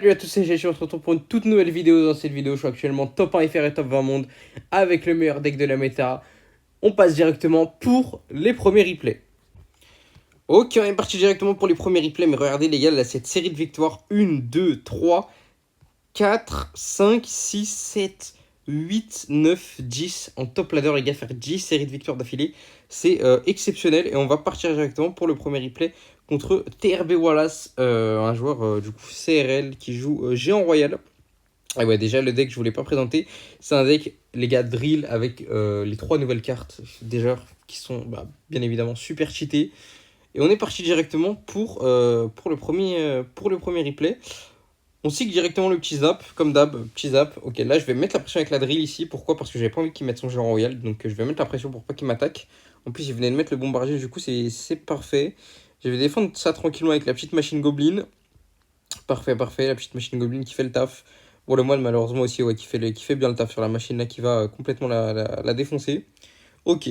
Salut à tous, c'est Géchi, on se retrouve pour une toute nouvelle vidéo. Dans cette vidéo, je suis actuellement top 1 FR et top 20 monde avec le meilleur deck de la méta. On passe directement pour les premiers replays. Ok, on est parti directement pour les premiers replays, mais regardez les gars, là, cette série de victoires, 1, 2, 3, 4, 5, 6, 7, 8, 9, 10 en top ladder, les gars, faire 10 séries de victoires d'affilée, c'est exceptionnel. Et on va partir directement pour le premier replay contre TRB Wallace, un joueur du coup CRL qui joue Géant Royal. Et ouais, déjà le deck je voulais pas présenter, c'est un deck les gars drill avec les trois nouvelles cartes déjà qui sont bien évidemment super cheatées. Et on est parti directement pour le premier replay. On signe directement le petit zap, comme d'hab, petit zap. Ok, là je vais mettre la pression avec la drill ici. Pourquoi? Parce que j'avais pas envie qu'il mette son géant royal. Donc je vais mettre la pression pour pas qu'il m'attaque. En plus, il venait de mettre le bombardier, du coup c'est parfait. Je vais défendre ça tranquillement avec la petite machine goblin. Parfait, parfait. La petite machine goblin qui fait le taf. Bon, le moine malheureusement aussi, ouais, qui fait bien le taf sur la machine là, qui va complètement la défoncer. Ok.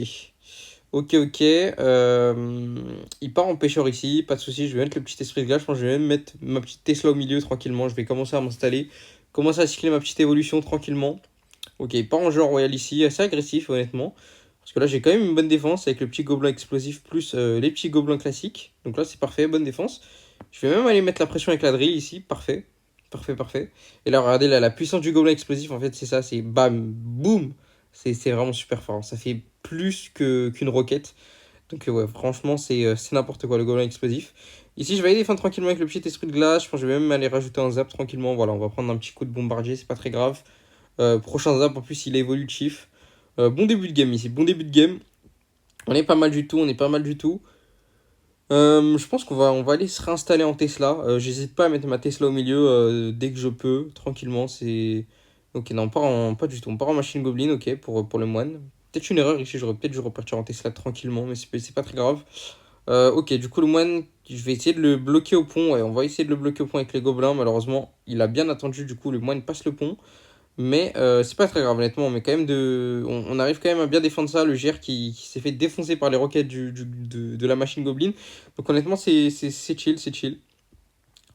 Ok, ok. Il part en pêcheur ici, pas de souci. Je vais mettre le petit esprit de glace. Je pense que je vais même mettre ma petite Tesla au milieu tranquillement. Je vais commencer à m'installer, commencer à cycler ma petite évolution tranquillement. Ok, il part en jeu royal ici, assez agressif honnêtement. Parce que là j'ai quand même une bonne défense avec le petit gobelin explosif plus les petits gobelins classiques. Donc là c'est parfait, bonne défense. Je vais même aller mettre la pression avec la drill ici, parfait. Parfait, parfait. Et là regardez là, la puissance du gobelin explosif en fait c'est ça, c'est bam, boum. C'est vraiment super fort. Ça fait plus qu'une roquette. Donc ouais, franchement, c'est n'importe quoi le gobelin explosif. Ici, je vais aller défendre tranquillement avec le petit esprit de glace. Je pense que je vais même aller rajouter un zap tranquillement. Voilà, on va prendre un petit coup de bombardier, c'est pas très grave. Prochain zap, en plus, il est évolutif. Bon début de game ici, bon début de game. On est pas mal du tout, on est pas mal du tout. Je pense qu'on va aller se réinstaller en Tesla. J'hésite pas à mettre ma Tesla au milieu dès que je peux, tranquillement. C'est. Ok, non, pas du tout. On part en machine goblin, ok, pour le moine. Peut-être une erreur ici, j'aurais peut-être dû repartir en Tesla tranquillement, mais c'est pas très grave. Ok, du coup, le moine, je vais essayer de le bloquer au pont. Ouais, on va essayer de le bloquer au pont avec les gobelins. Malheureusement, il a bien attendu, du coup, le moine passe le pont. Mais c'est pas très grave, honnêtement. Mais quand même, on arrive quand même à bien défendre ça. Le GR qui s'est fait défoncer par les roquettes de la machine Goblin. Donc, honnêtement, c'est chill, c'est chill.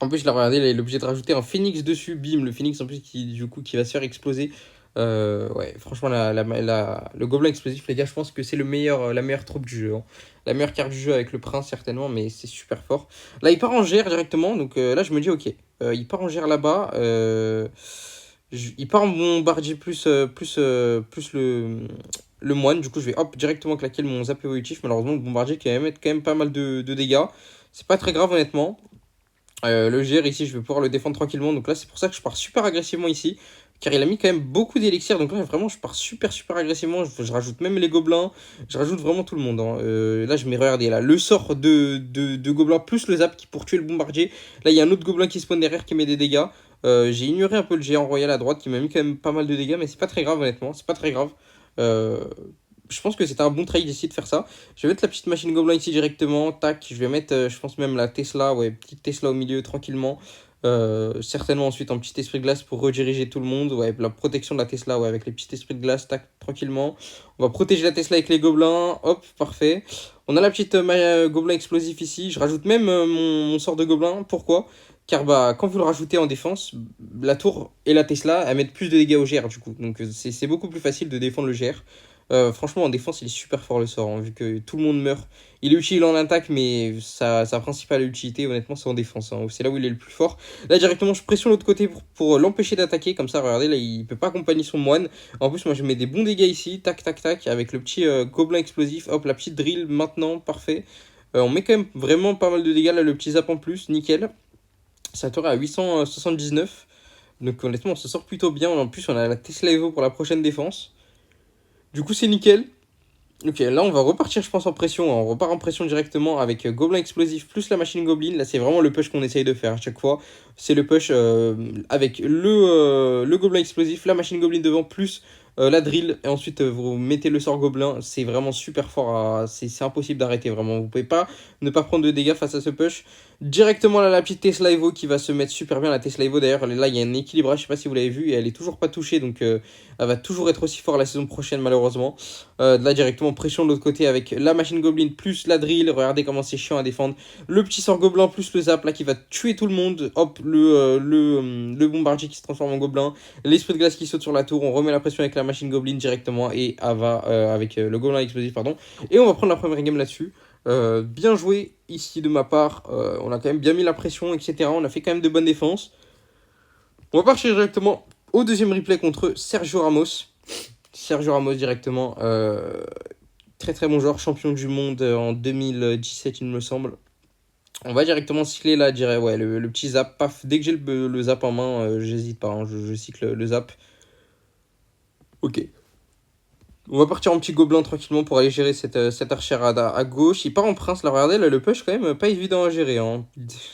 En plus, là, regardez, il est obligé de rajouter un phoenix dessus. Bim, le phoenix en plus qui va se faire exploser. Ouais, franchement, le gobelin explosif, les gars, je pense que c'est la meilleure troupe du jeu, hein. La meilleure carte du jeu avec le prince, certainement, mais c'est super fort. Là, il part en GR directement. Donc là, je me dis, ok, il part en GR là-bas. Il part en bombardier plus le moine. Du coup, je vais hop directement claquer mon zap évolutif. Malheureusement, le bombardier qui va mettre quand même pas mal de dégâts. C'est pas très grave, honnêtement. Le GR ici, je vais pouvoir le défendre tranquillement. Donc là, c'est pour ça que je pars super agressivement ici. Car il a mis quand même beaucoup d'élixir. Donc là, vraiment, je pars super agressivement. Je rajoute même les gobelins. Je rajoute vraiment tout le monde, hein. Là, je mets, regardez, là, le sort de gobelin plus le zap qui pour tuer le bombardier. Là, il y a un autre gobelin qui spawn derrière qui met des dégâts. J'ai ignoré un peu le géant royal à droite qui m'a mis quand même pas mal de dégâts. Mais c'est pas très grave, honnêtement. C'est pas très grave. Euh, je pense que c'était un bon trade ici de faire ça. Je vais mettre la petite machine gobelin ici directement. Tac, je vais mettre, je pense même la Tesla. Ouais, petite Tesla au milieu tranquillement. Certainement ensuite un petit esprit de glace pour rediriger tout le monde. Ouais, la protection de la Tesla, ouais, avec les petits esprits de glace, tac, tranquillement. On va protéger la Tesla avec les gobelins. Hop, parfait. On a la petite gobelin explosif ici. Je rajoute même mon sort de gobelin. Pourquoi? Car bah, quand vous le rajoutez en défense, la tour et la Tesla, elles mettent plus de dégâts au GR du coup. Donc c'est beaucoup plus facile de défendre le GR. Franchement, en défense, il est super fort le sort, hein, vu que tout le monde meurt. Il est utile en attaque, mais sa principale utilité, honnêtement, c'est en défense, hein. C'est là où il est le plus fort. Là, directement, je pressionne l'autre côté pour l'empêcher d'attaquer. Comme ça, regardez, là, il peut pas accompagner son moine. En plus, moi, je mets des bons dégâts ici. Tac, tac, tac. Avec le petit gobelin explosif. Hop, la petite drill maintenant. Parfait. On met quand même vraiment pas mal de dégâts. Là, le petit zap en plus. Nickel. Ça tourne à 879. Donc, honnêtement, on se sort plutôt bien. En plus, on a la Tesla Evo pour la prochaine défense. Du coup, c'est nickel. Ok, là on va repartir, je pense, en pression. On repart en pression directement avec Gobelin Explosif plus la machine Goblin. Là, c'est vraiment le push qu'on essaye de faire à chaque fois. C'est le push avec le Gobelin Explosif, la machine Goblin devant plus la drill, et ensuite vous mettez le sort gobelin. C'est vraiment super fort, c'est impossible d'arrêter vraiment. Vous pouvez pas ne pas prendre de dégâts face à ce push. Directement là, la petite Tesla Evo qui va se mettre super bien. La Tesla Evo d'ailleurs, là il y a un équilibrage, je sais pas si vous l'avez vu, et elle est toujours pas touchée, donc elle va toujours être aussi fort la saison prochaine malheureusement. Là directement pression de l'autre côté avec la machine goblin plus la drill. Regardez comment c'est chiant à défendre. Le petit sort gobelin plus le zap là qui va tuer tout le monde. Hop, le bombardier qui se transforme en gobelin. L'esprit de glace qui saute sur la tour. On remet la pression avec la machine goblin directement et Ava avec le gobelin explosif, pardon. Et on va prendre la première game là-dessus. Bien joué ici de ma part. On a quand même bien mis la pression, etc. On a fait quand même de bonnes défenses. On va partir directement au deuxième replay contre Sergio Ramos. Sergio Ramos directement. Très très bon joueur, champion du monde en 2017 il me semble. On va directement cycler là, je dirais, ouais, le petit zap, paf, dès que j'ai le zap en main, j'hésite pas, hein, je cycle le zap. Ok. On va partir en petit gobelin tranquillement pour aller gérer cette archère à gauche. Il part en prince, là, regardez, là, le push quand même pas évident à gérer. Hein.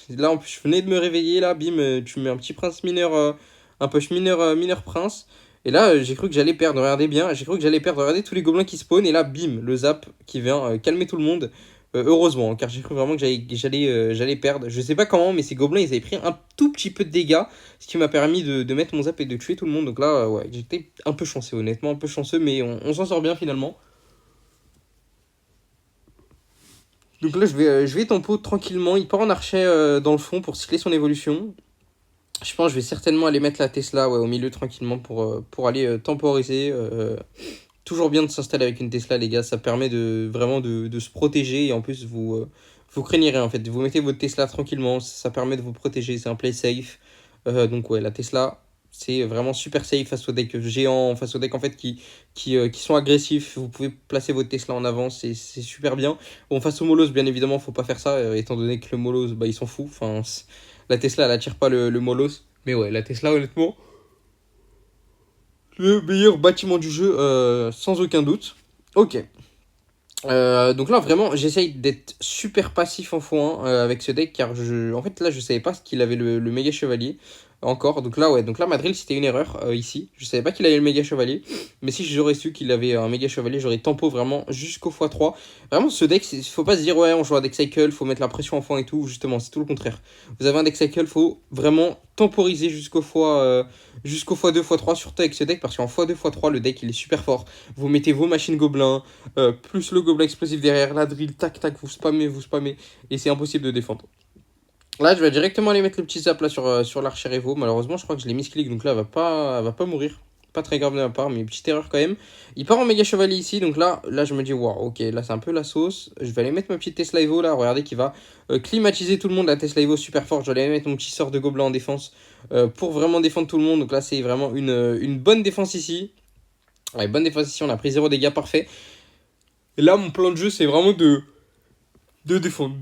Là, en plus, je venais de me réveiller, là, bim, tu mets un petit prince mineur, un push mineur prince. Et là, j'ai cru que j'allais perdre, regardez bien, j'ai cru que j'allais perdre, regardez tous les gobelins qui spawnent, et là, bim, le zap qui vient calmer tout le monde. Heureusement, car j'ai cru vraiment que j'allais perdre. Je sais pas comment, mais ces gobelins, ils avaient pris un tout petit peu de dégâts, ce qui m'a permis de mettre mon zap et de tuer tout le monde. Donc là, ouais, j'étais un peu chanceux, honnêtement, un peu chanceux, mais on s'en sort bien finalement. Donc là, je vais tempo tranquillement. Il part en archet dans le fond pour cycler son évolution. Je pense que je vais certainement aller mettre la Tesla ouais, au milieu tranquillement pour aller temporiser. Toujours bien de s'installer avec une Tesla, les gars. Ça permet vraiment de se protéger. Et en plus, vous craignez rien, en fait. Vous mettez votre Tesla tranquillement. Ça permet de vous protéger. C'est un play safe. Donc, ouais, la Tesla, c'est vraiment super safe face aux decks géants, face aux decks, en fait, qui sont agressifs. Vous pouvez placer votre Tesla en avant. C'est super bien. Bon, face au Molos, bien évidemment, faut pas faire ça. Étant donné que le Molos, bah, il s'en fout. Enfin, la Tesla, elle attire pas le Molos. Mais ouais, la Tesla, honnêtement, le meilleur bâtiment du jeu, sans aucun doute. Ok. Donc là, vraiment, j'essaye d'être super passif en x1 avec ce deck, car en fait, là, je savais pas qu'il avait le méga chevalier encore. Donc là, ouais, donc là, Madril, c'était une erreur ici. Je savais pas qu'il avait le méga chevalier, mais si j'aurais su qu'il avait un méga chevalier, j'aurais tempo vraiment jusqu'au x3. Vraiment, ce deck, faut pas se dire, ouais, on joue à deck cycle, faut mettre la pression en x1 et tout. Justement, c'est tout le contraire. Vous avez un deck cycle, faut vraiment temporiser jusqu'au x2, x3, surtout avec ce deck, parce qu'en x2, x3, le deck, il est super fort. Vous mettez vos machines gobelins. Plus le gobelin explosif derrière, la drill, tac tac, vous spammez, et c'est impossible de défendre. Là, je vais directement aller mettre le petit zap là sur l'archer Evo. Malheureusement, je crois que je l'ai misclick, donc là, elle va pas mourir. Pas très grave de ma part, mais petite erreur quand même. Il part en méga chevalier ici, donc là je me dis, waouh, ok, là c'est un peu la sauce. Je vais aller mettre ma petite Tesla Evo là, regardez, qui va climatiser tout le monde. La Tesla Evo super forte. Je vais aller mettre mon petit sort de gobelin en défense pour vraiment défendre tout le monde. Donc là, c'est vraiment une bonne défense ici. Ouais, bonne défense ici, on a pris 0 dégâts, parfait. Et là, mon plan de jeu, c'est vraiment de défendre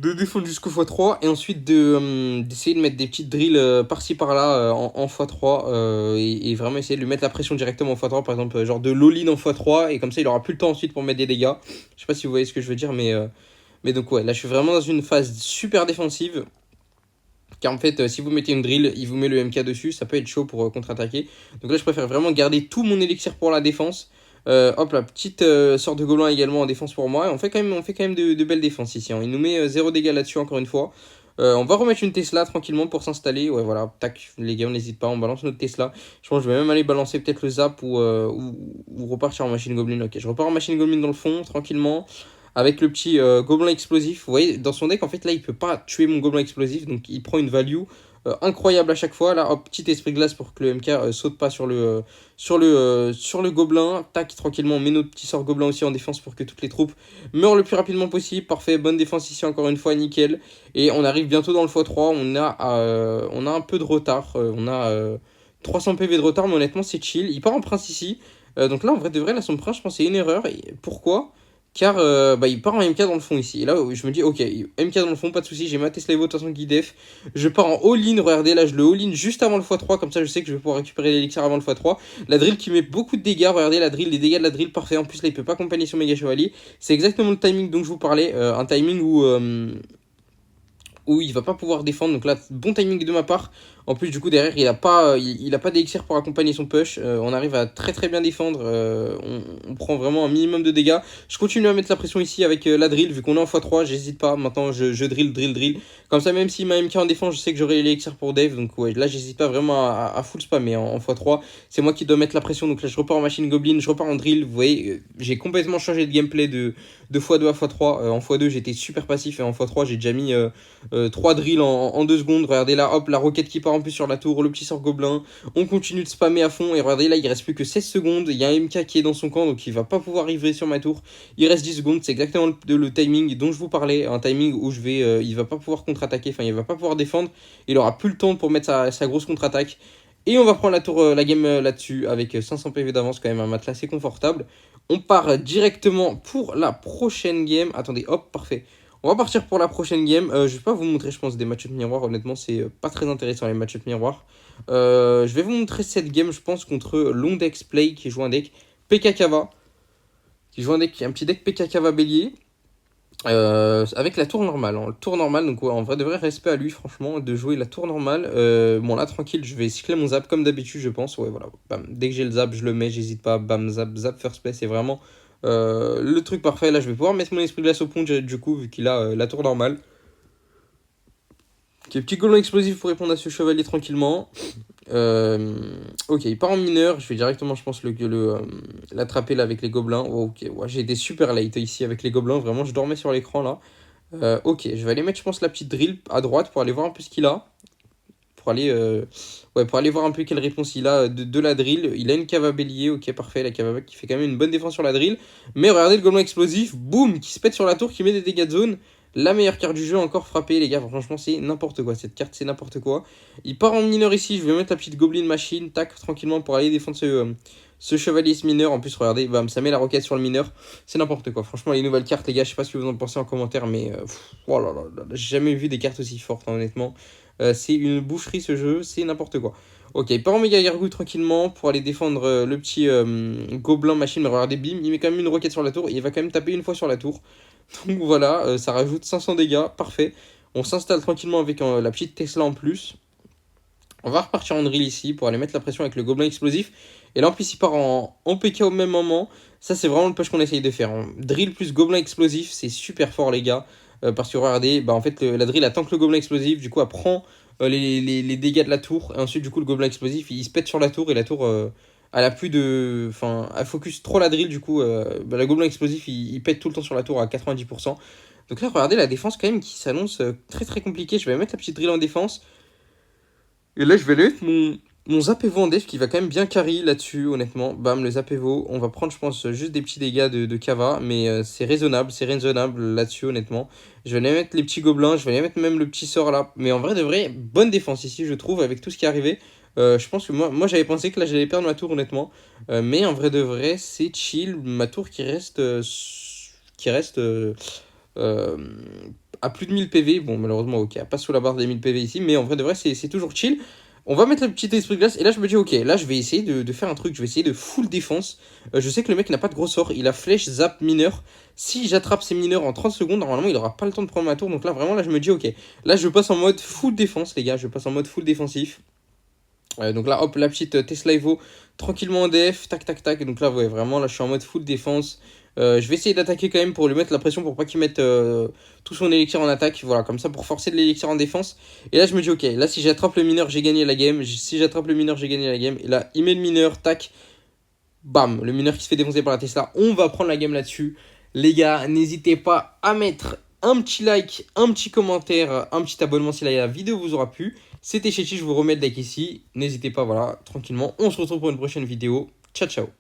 jusqu'au x3 et ensuite d'essayer de mettre des petites drills par-ci par-là en x3 et vraiment essayer de lui mettre la pression directement en x3, par exemple, genre de l'all-in en x3, et comme ça, il aura plus le temps ensuite pour mettre des dégâts. Je sais pas si vous voyez ce que je veux dire, mais donc, ouais, là, je suis vraiment dans une phase super défensive. Car en fait, si vous mettez une drill, il vous met le MK dessus, ça peut être chaud pour contre-attaquer. Donc là, je préfère vraiment garder tout mon élixir pour la défense. Hop, la petite sorte de gobelin également en défense pour moi. Et on fait quand même de belles défenses ici. Hein. Il nous met 0 dégâts là-dessus, encore une fois. On va remettre une Tesla tranquillement pour s'installer. Ouais, voilà, tac, les gars, on n'hésite pas, on balance notre Tesla. Je pense que je vais même aller balancer peut-être le zap ou repartir en machine goblin. Ok, je repars en machine goblin dans le fond, tranquillement. Avec le petit gobelin explosif. Vous voyez, dans son deck, en fait, là, il peut pas tuer mon gobelin explosif. Donc, il prend une value incroyable à chaque fois. Là, hop, petit esprit glace pour que le MK saute pas sur le gobelin. Tac, tranquillement, on met notre petit sort gobelin aussi en défense pour que toutes les troupes meurent le plus rapidement possible. Parfait, bonne défense ici, encore une fois, nickel. Et on arrive bientôt dans le x3. On a un peu de retard. On a 300 PV de retard, mais honnêtement, c'est chill. Il part en prince ici. Donc là, en vrai de vrai, là, son prince, je pense, c'est une erreur. Et pourquoi ? Car il part en MK dans le fond ici. Et là, je me dis, ok, MK dans le fond, pas de soucis. J'ai ma Tesla Evo de toute façon qui def. Je pars en all-in. Regardez, là, je le all-in juste avant le x3. Comme ça, je sais que je vais pouvoir récupérer l'élixir avant le x3. La drill qui met beaucoup de dégâts. Regardez, la drill, les dégâts de la drill, parfait. En plus, là, il peut pas accompagner son méga chevalier. C'est exactement le timing dont je vous parlais. Un timing où il va pas pouvoir défendre. Donc là, bon timing de ma part. En plus, du coup, derrière, il a pas d'élixir pour accompagner son push. On arrive à très très bien défendre. On prend vraiment un minimum de dégâts. Je continue à mettre la pression ici avec la drill, vu qu'on est en x3, j'hésite pas. Maintenant, je drill. Comme ça, même si ma MK en défense, je sais que j'aurai l'élixir pour Dave. Donc, ouais, là, j'hésite pas vraiment à full spammer en x3. C'est moi qui dois mettre la pression. Donc là, je repars en machine goblin, je repars en drill. Vous voyez, j'ai complètement changé de gameplay de x2 à x3. En x2, j'étais super passif et en x3, j'ai déjà mis 3 drills en 2 secondes. Regardez là, hop, la roquette qui part en plus sur la tour, le petit sort gobelin. On continue de spammer à fond. Et regardez là, il reste plus que 16 secondes. Il y a un MK qui est dans son camp, donc il va pas pouvoir arriver sur ma tour. Il reste 10 secondes. C'est exactement le timing dont je vous parlais. Un timing où il va pas pouvoir contre-attaquer. Enfin, il va pas pouvoir défendre. Il aura plus le temps pour mettre sa grosse contre-attaque. Et on va prendre la game là-dessus avec 500 PV d'avance, quand même un matelas assez confortable. On part directement pour la prochaine game. Attendez, hop, parfait. On va partir pour la prochaine game. Je vais pas vous montrer, je pense, des match-up miroirs. Honnêtement, c'est pas très intéressant les match-up miroirs. Je vais vous montrer cette game, je pense, contre Londex Play qui joue un deck PK Kava. Qui joue un petit deck PK Kava Bélier. Avec la tour normale, hein. Le tour normal, donc ouais, en vrai de vrai respect à lui franchement de jouer la tour normale. Bon là tranquille, je vais cycler mon zap comme d'habitude je pense. Ouais voilà, bam. Dès que j'ai le zap je le mets, j'hésite pas, bam zap first play, c'est vraiment le truc parfait. Là je vais pouvoir mettre mon esprit glace au pont du coup vu qu'il a la tour normale. Ok, petit golem explosif pour répondre à ce chevalier tranquillement. Ok, il part en mineur. Je vais directement, je pense, l'attraper là avec les gobelins. Oh, ok, ouais, j'ai été super late ici avec les gobelins. Vraiment, je dormais sur l'écran là. Ok, je vais aller mettre, je pense, la petite drill à droite pour aller voir un peu ce qu'il a. Pour aller voir un peu quelle réponse il a de la drill. Il a une cava bélier, ok, parfait. La cava qui fait quand même une bonne défense sur la drill. Mais regardez le gobelin explosif, boum, qui se pète sur la tour, qui met des dégâts de zone. La meilleure carte du jeu, encore frappée, les gars. Franchement, c'est n'importe quoi. Cette carte, c'est n'importe quoi. Il part en mineur ici. Je vais mettre la petite goblin machine, tac, tranquillement pour aller défendre ce chevalier mineur. En plus, regardez, bam, ça met la roquette sur le mineur. C'est n'importe quoi. Franchement, les nouvelles cartes, les gars, je sais pas ce que vous en pensez en commentaire, mais oh là là là, j'ai jamais vu des cartes aussi fortes, hein, honnêtement. C'est une boucherie ce jeu, c'est n'importe quoi. Ok, il part en méga gargouille tranquillement pour aller défendre le petit gobelin machine. Mais regardez, bim, il met quand même une roquette sur la tour et il va quand même taper une fois sur la tour. Donc voilà, ça rajoute 500 dégâts, parfait. On s'installe tranquillement avec la petite Tesla en plus. On va repartir en drill ici pour aller mettre la pression avec le gobelin explosif. Et là en plus il part en PK au même moment. Ça c'est vraiment le push qu'on essaye de faire. Drill plus gobelin explosif, c'est super fort les gars. Parce que regardez, bah, en fait la drill attend que le gobelin explosif. Du coup elle prend les dégâts de la tour. Et ensuite du coup le gobelin explosif il se pète sur la tour. Et la tour elle a plus de... Enfin elle focus trop la drill du coup. Le gobelin explosif il pète tout le temps sur la tour à 90%. Donc là regardez la défense quand même qui s'annonce très très compliquée. Je vais mettre la petite drill en défense. Et là, je vais aller mettre mon Zapevo en def qui va quand même bien carry là-dessus, honnêtement. Bam, le Zapevo. On va prendre, je pense, juste des petits dégâts de Kava, mais c'est raisonnable là-dessus, honnêtement. Je vais aller mettre les petits gobelins, je vais aller mettre même le petit sort là. Mais en vrai, de vrai, bonne défense ici, je trouve, avec tout ce qui est arrivé. Je pense que moi j'avais pensé que là, j'allais perdre ma tour, honnêtement. Mais en vrai, de vrai, c'est chill. Ma tour qui reste. Euh, à plus de 1000 PV. Bon, malheureusement, ok, pas sous la barre des 1000 PV ici, mais en vrai de vrai, c'est toujours chill. On va mettre le petit esprit de glace, et là je me dis, ok, là je vais essayer de faire un truc, je vais essayer de full défense. Je sais que le mec n'a pas de gros sort, il a flèche, zap, mineur. Si j'attrape ces mineurs en 30 secondes, normalement il aura pas le temps de prendre ma tour, donc là vraiment, là je me dis, ok, là je passe en mode full défense, les gars, je passe en mode full défensif. Donc là, hop, la petite Tesla Evo, tranquillement en DF, tac, tac, tac. Donc là, ouais, vraiment, là, je suis en mode full défense. Je vais essayer d'attaquer quand même pour lui mettre la pression pour pas qu'il mette tout son élixir en attaque. Voilà, comme ça, pour forcer de l'élixir en défense. Et là, je me dis, ok, là, si j'attrape le mineur, j'ai gagné la game. Si j'attrape le mineur, j'ai gagné la game. Et là, il met le mineur, tac, bam, le mineur qui se fait défoncer par la Tesla. On va prendre la game là-dessus. Les gars, n'hésitez pas à mettre un petit like, un petit commentaire, un petit abonnement si la vidéo vous aura plu. C'était Chéchi, je vous remets le like ici. N'hésitez pas, voilà, tranquillement. On se retrouve pour une prochaine vidéo. Ciao, ciao.